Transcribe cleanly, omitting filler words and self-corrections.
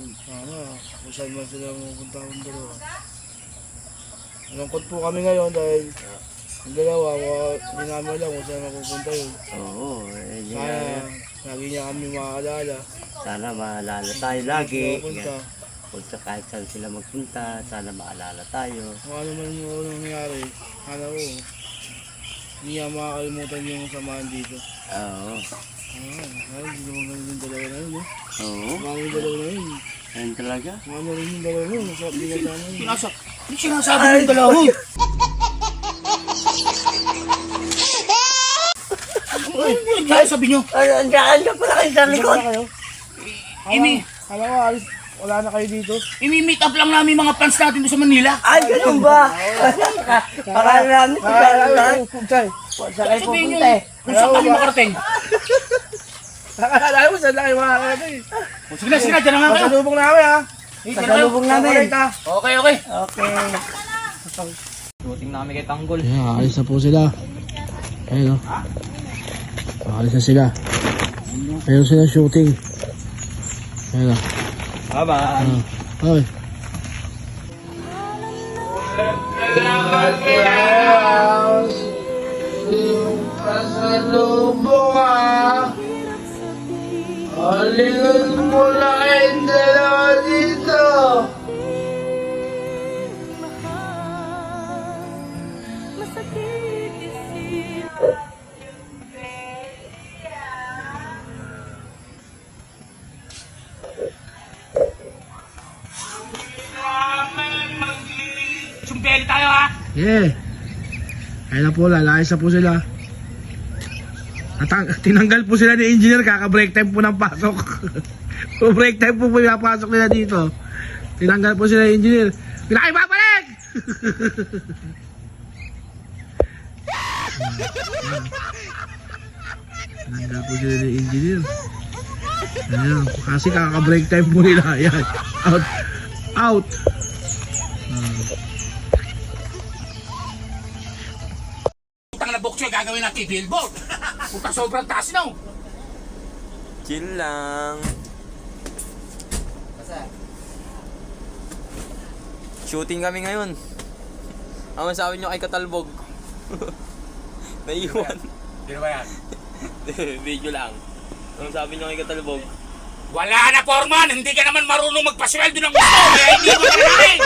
Kung saan man sila pupunta akong dalawa. Malungkot po kami ngayon dahil ang dalawa, hindi namin alam kung saan mapupunta yun. Oo, Sana lagi niya kami makaalala. sana maalala tayo lagi. Pupunta. Kung kahit saan sila magpunta, sana maalala tayo. Kung ano man yung nangyari, sana ko, hindi niya makakalimutan yung samahan dito. Oo. Hindi naman ganun yung dalawa na yun, eh. Oo. Mga yung dalawa na yun. Ayun talaga. Ano rin yung dalawa na yun, masarap din ka sana yun. Hindi sinasabi yung dalawa. Ano sabi nyo? Andiyan pala kayo sa likod. Alam ko, alis, wala na kayo dito. Imi-meet up lang namin mga fans natin doon sa Manila. Ay, ganun ba? Parang namin sa gano'n. Chay, Saan kayo Sabihin nyo pupunta eh? kung saan kami makarating. alam mo, saan na kayo makakalaga eh. Sige na, dyan na nga kayo. Pasalubong namin ha. Pasalubong namin. Okay. Okay. Shooting namin kay Tanggol. Ayan, alis na po sila. Ayun o. Alis na sila. Ayun sila shooting. Ayun o. Bye-bye. Okay. Pasalubong ha. Alilun mo na kayong dalawa dito. Sumbeli tayo ha. Yeah. Ayun na po, lalayas na po sila. Tinanggal po sila ni engineer, kaka-break time po ng pasok. Break time po pinapasok nila dito. Tinanggal po sila ni engineer. Pinakibabalik! Tinanggal po sila ni engineer. Ayan, kasi kaka-break time po nila. Ayan. Out. Putang na bokso, gagawin natin billboard. Puta sobrang taas na. Chill lang. Shooting kami ngayon. Ang masabi nyo kay Katalbog. Naiwan. Di ba yan? Video lang. Ang sabi nyo kay Katalbog. Wala na, Foreman! Hindi ka naman marunong magpasweldo ng gusto! Kaya hindi mo na namin!